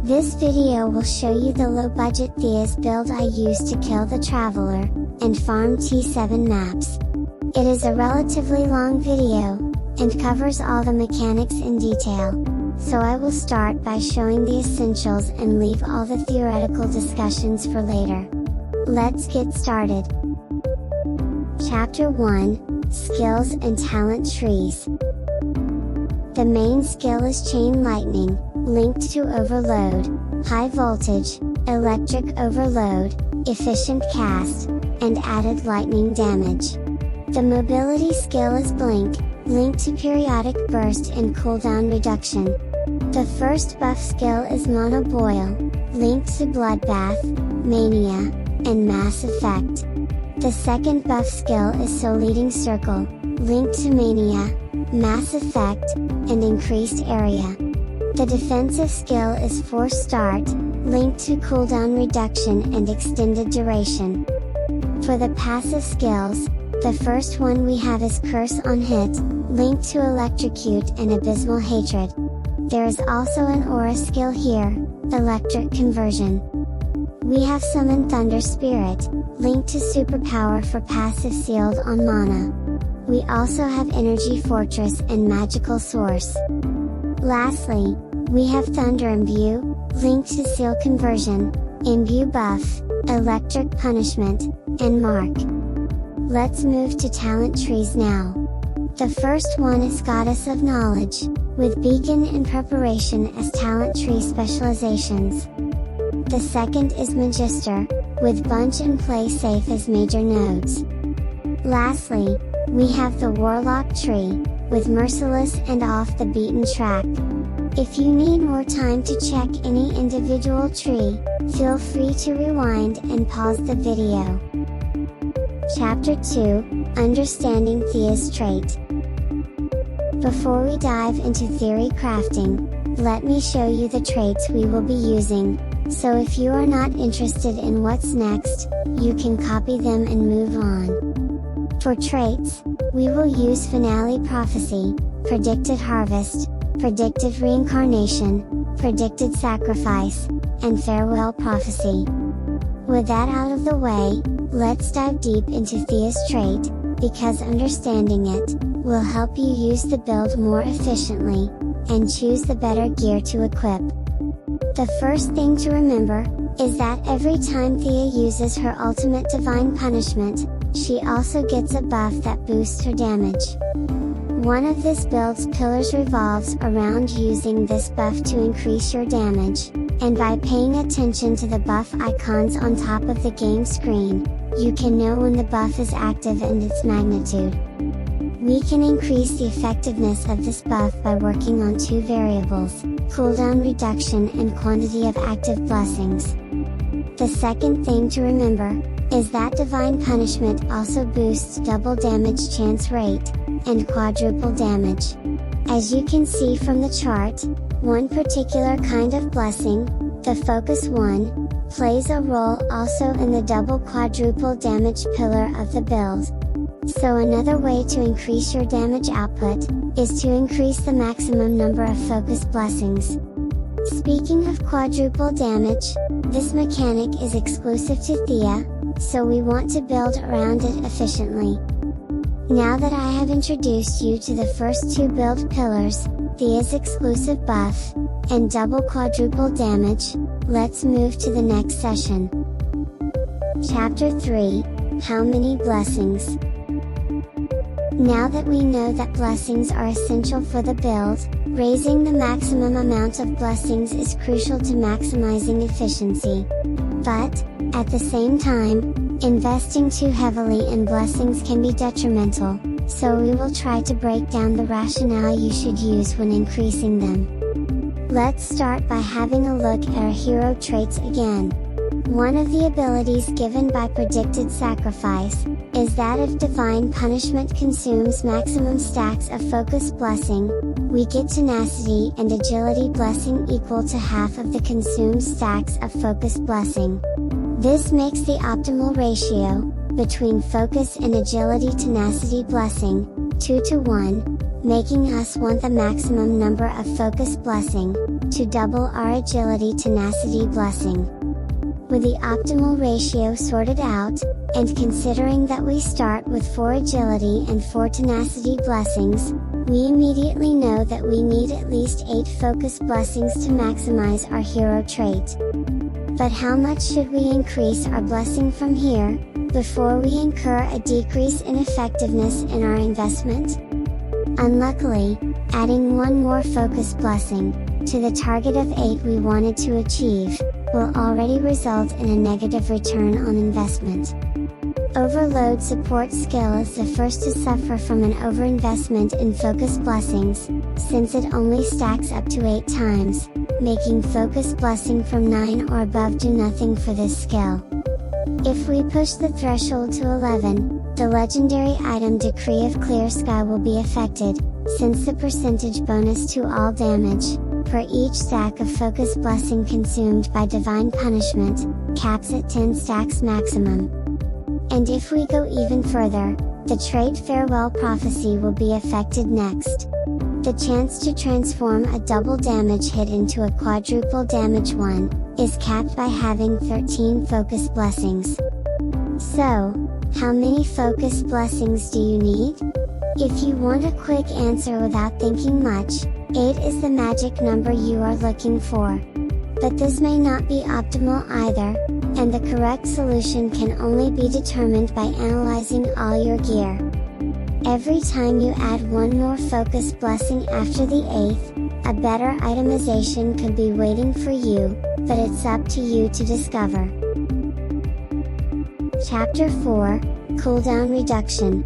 This video will show you the low-budget Thea's build I used to kill the Traveler, and farm T7 maps. It is a relatively long video, and covers all the mechanics in detail, so I will start by showing the essentials and leave all the theoretical discussions for later. Let's get started. Chapter 1, Skills and Talent Trees. The main skill is Chain Lightning, linked to Overload, High Voltage, Electric Overload, Efficient Cast, and added lightning damage. The Mobility skill is Blink, linked to Periodic Burst and Cooldown Reduction. The first buff skill is Mono Boil, linked to Bloodbath, Mania, and Mass Effect. The second buff skill is Leading Circle, linked to Mania, Mass Effect, and Increased Area. The defensive skill is Force Start, linked to Cooldown Reduction and Extended Duration. For the passive skills, the first one we have is Curse on Hit, linked to Electrocute and Abysmal Hatred. There is also an aura skill here, Electric Conversion. We have Summon Thunder Spirit, linked to Superpower for passive sealed on mana. We also have Energy Fortress and Magical Source. Lastly, we have Thunder Imbue, linked to Seal Conversion, Imbue Buff, Electric Punishment, and Mark. Let's move to talent trees now. The first one is Goddess of Knowledge, with Beacon and Preparation as talent tree specializations. The second is Magister, with Bunch and Play Safe as major nodes. Lastly, we have the Warlock tree, with Merciless and Off the Beaten Track. If you need more time to check any individual tree, feel free to rewind and pause the video. Chapter 2, Understanding Thea's Trait. Before we dive into theory crafting, let me show you the traits we will be using, so if you are not interested in what's next, you can copy them and move on. For traits, we will use Finale Prophecy, Predicted Harvest, Predicted Reincarnation, Predicted Sacrifice, and Farewell Prophecy. With that out of the way, let's dive deep into Thea's trait, because understanding it will help you use the build more efficiently, and choose the better gear to equip. The first thing to remember is that every time Thea uses her ultimate Divine Punishment, she also gets a buff that boosts her damage. One of this build's pillars revolves around using this buff to increase your damage, and by paying attention to the buff icons on top of the game screen, you can know when the buff is active and its magnitude. We can increase the effectiveness of this buff by working on two variables, cooldown reduction and quantity of active blessings. The second thing to remember is that Divine Punishment also boosts double damage chance rate, and quadruple damage. As you can see from the chart, one particular kind of blessing, the Focus 1, plays a role also in the double quadruple damage pillar of the build. So another way to increase your damage output, is to increase the maximum number of focus blessings. Speaking of quadruple damage, this mechanic is exclusive to Thea, so we want to build around it efficiently. Now that I have introduced you to the first two build pillars, Thea's exclusive buff, and double quadruple damage, let's move to the next session. Chapter 3, How Many Blessings? Now that we know that blessings are essential for the build, raising the maximum amount of blessings is crucial to maximizing efficiency. But, at the same time, investing too heavily in blessings can be detrimental, so we will try to break down the rationale you should use when increasing them. Let's start by having a look at our hero traits again. One of the abilities given by Predicted Sacrifice, is that if Divine Punishment consumes maximum stacks of Focus Blessing, we get Tenacity and Agility Blessing equal to half of the consumed stacks of Focus Blessing. This makes the optimal ratio, between Focus and Agility Tenacity Blessing, 2 to 1, making us want the maximum number of focus blessing, to double our agility tenacity blessing. With the optimal ratio sorted out, and considering that we start with 4 agility and 4 tenacity blessings, we immediately know that we need at least 8 focus blessings to maximize our hero trait. But how much should we increase our blessing from here, before we incur a decrease in effectiveness in our investment? Unluckily, adding 1 more focus blessing, to the target of 8 we wanted to achieve, will already result in a negative return on investment. Overload support skill is the first to suffer from an overinvestment in focus blessings, since it only stacks up to 8 times, making focus blessing from 9 or above do nothing for this skill. If we push the threshold to 11, the legendary item Decree of Clear Sky will be affected, since the percentage bonus to all damage, per each stack of focus blessing consumed by divine punishment, caps at 10 stacks maximum. And if we go even further, the trait Farewell Prophecy will be affected next. The chance to transform a double damage hit into a quadruple damage one, is capped by having 13 focus blessings. So, how many focus blessings do you need? If you want a quick answer without thinking much, 8 is the magic number you are looking for. But this may not be optimal either, and the correct solution can only be determined by analyzing all your gear. Every time you add 1 more focus blessing after the 8th, a better itemization could be waiting for you, but it's up to you to discover. Chapter 4, Cooldown Reduction.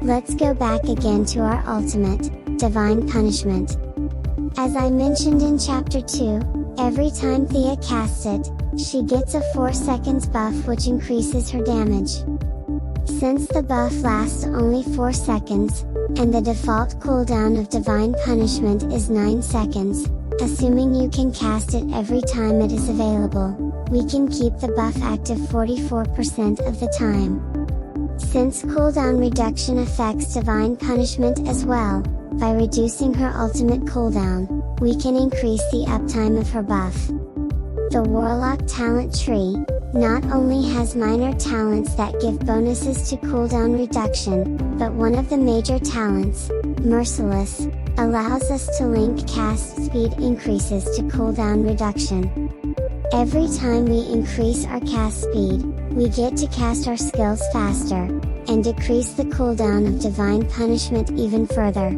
Let's go back again to our ultimate, Divine Punishment. As I mentioned in Chapter 2, every time Thea casts it, she gets a 4 seconds buff which increases her damage. Since the buff lasts only 4 seconds, and the default cooldown of Divine Punishment is 9 seconds, assuming you can cast it every time it is available, we can keep the buff active 44% of the time. Since Cooldown Reduction affects Divine Punishment as well, by reducing her ultimate cooldown, we can increase the uptime of her buff. The Warlock talent tree, not only has minor talents that give bonuses to cooldown reduction, but one of the major talents, Merciless, allows us to link cast speed increases to cooldown reduction. Every time we increase our cast speed, we get to cast our skills faster, and decrease the cooldown of Divine Punishment even further.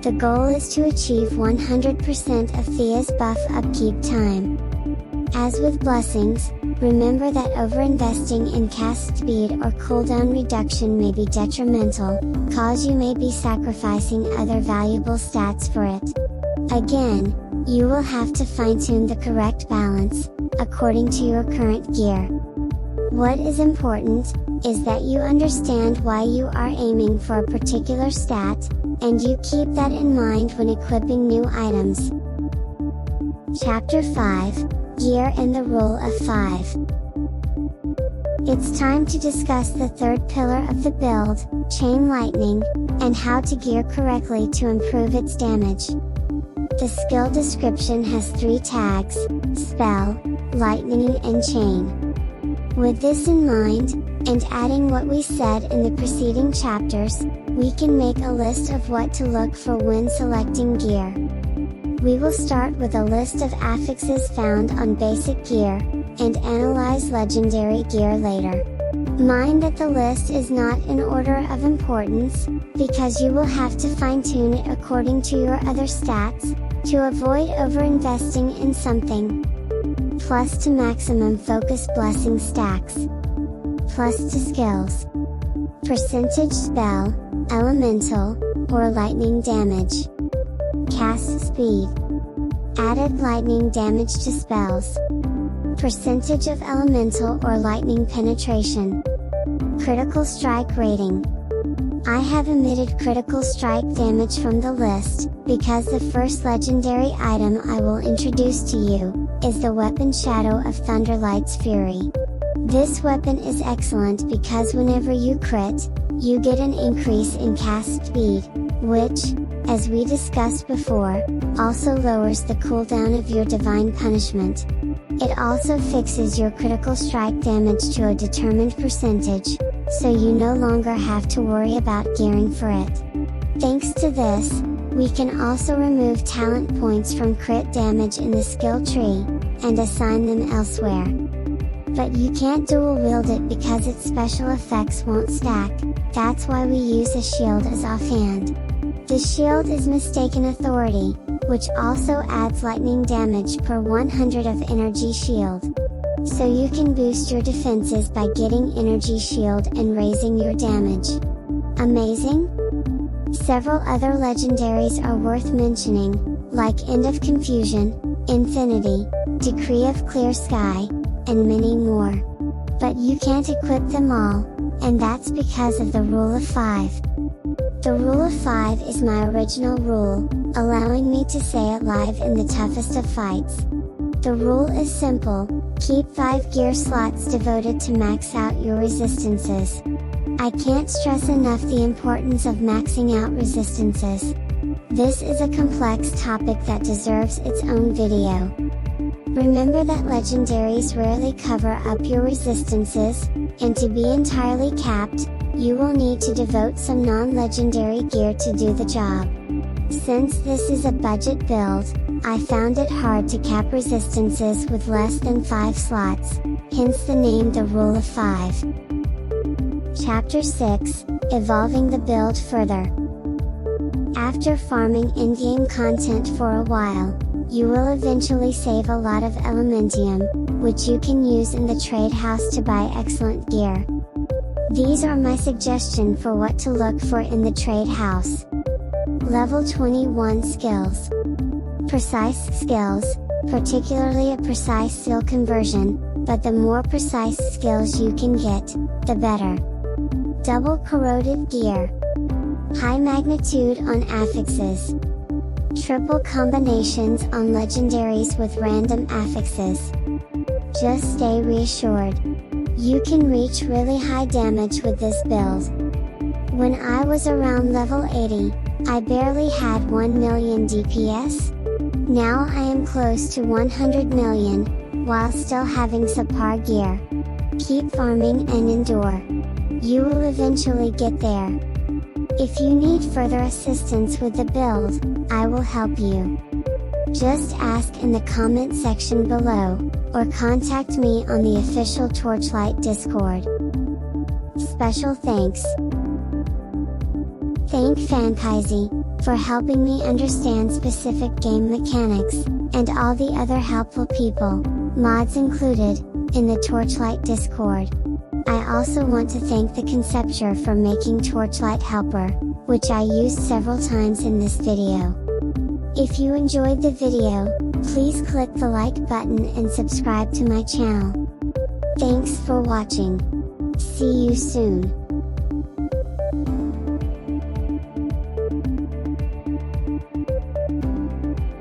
The goal is to achieve 100% of Thea's buff upkeep time. As with blessings, remember that overinvesting in cast speed or cooldown reduction may be detrimental, cause you may be sacrificing other valuable stats for it. Again, you will have to fine-tune the correct balance, according to your current gear. What is important, is that you understand why you are aiming for a particular stat, and you keep that in mind when equipping new items. Chapter 5, Gear and the Rule of 5. It's time to discuss the third pillar of the build, Chain Lightning, and how to gear correctly to improve its damage. The skill description has 3 tags, Spell, Lightning and Chain. With this in mind, and adding what we said in the preceding chapters, we can make a list of what to look for when selecting gear. We will start with a list of affixes found on basic gear, and analyze legendary gear later. Mind that the list is not in order of importance, because you will have to fine-tune it according to your other stats, to avoid over-investing in something. Plus to maximum focus blessing stacks. Plus to skills. Percentage spell, elemental, or lightning damage. Cast speed. Added lightning damage to spells. Percentage of elemental or lightning penetration. Critical strike rating. I have omitted critical strike damage from the list, because the first legendary item I will introduce to you, is the weapon Shadow of Thunderlight's Fury. This weapon is excellent because whenever you crit, you get an increase in cast speed, which, as we discussed before, also lowers the cooldown of your divine punishment. It also fixes your critical strike damage to a determined percentage, so you no longer have to worry about gearing for it. Thanks to this, we can also remove talent points from crit damage in the skill tree, and assign them elsewhere. But you can't dual wield it because its special effects won't stack, that's why we use a shield as offhand. The shield is mistaken authority, which also adds lightning damage per 100 of energy shield. So you can boost your defenses by getting energy shield and raising your damage. Amazing? Several other legendaries are worth mentioning, like End of Confusion, Infinity, Decree of Clear Sky, and many more. But you can't equip them all, and that's because of the Rule of 5. The Rule of 5 is my original rule, allowing me to stay alive in the toughest of fights. The rule is simple: keep 5 gear slots devoted to max out your resistances. I can't stress enough the importance of maxing out resistances. This is a complex topic that deserves its own video. Remember that legendaries rarely cover up your resistances, and to be entirely capped, you will need to devote some non-legendary gear to do the job. Since this is a budget build, I found it hard to cap resistances with less than 5 slots, hence the name the Rule of 5. Chapter 6, Evolving the build further. After farming in-game content for a while, you will eventually save a lot of elementium, which you can use in the trade house to buy excellent gear. These are my suggestion for what to look for in the trade house. Level 21 skills. Precise skills, particularly a precise skill conversion, but the more precise skills you can get, the better. Double corroded gear. High magnitude on affixes. Triple combinations on legendaries with random affixes. Just stay reassured. You can reach really high damage with this build. When I was around level 80, I barely had 1 million DPS. Now I am close to 100 million, while still having subpar gear. Keep farming and endure. You will eventually get there. If you need further assistance with the build, I will help you. Just ask in the comment section below, or contact me on the official Torchlight Discord. Special thanks. Thank Fankaisi, for helping me understand specific game mechanics, and all the other helpful people, mods included, in the Torchlight Discord. I also want to thank the Conceptor for making TorchlightHelper, which I used several times in this video. If you enjoyed the video, please click the like button and subscribe to my channel. Thanks for watching. See you soon.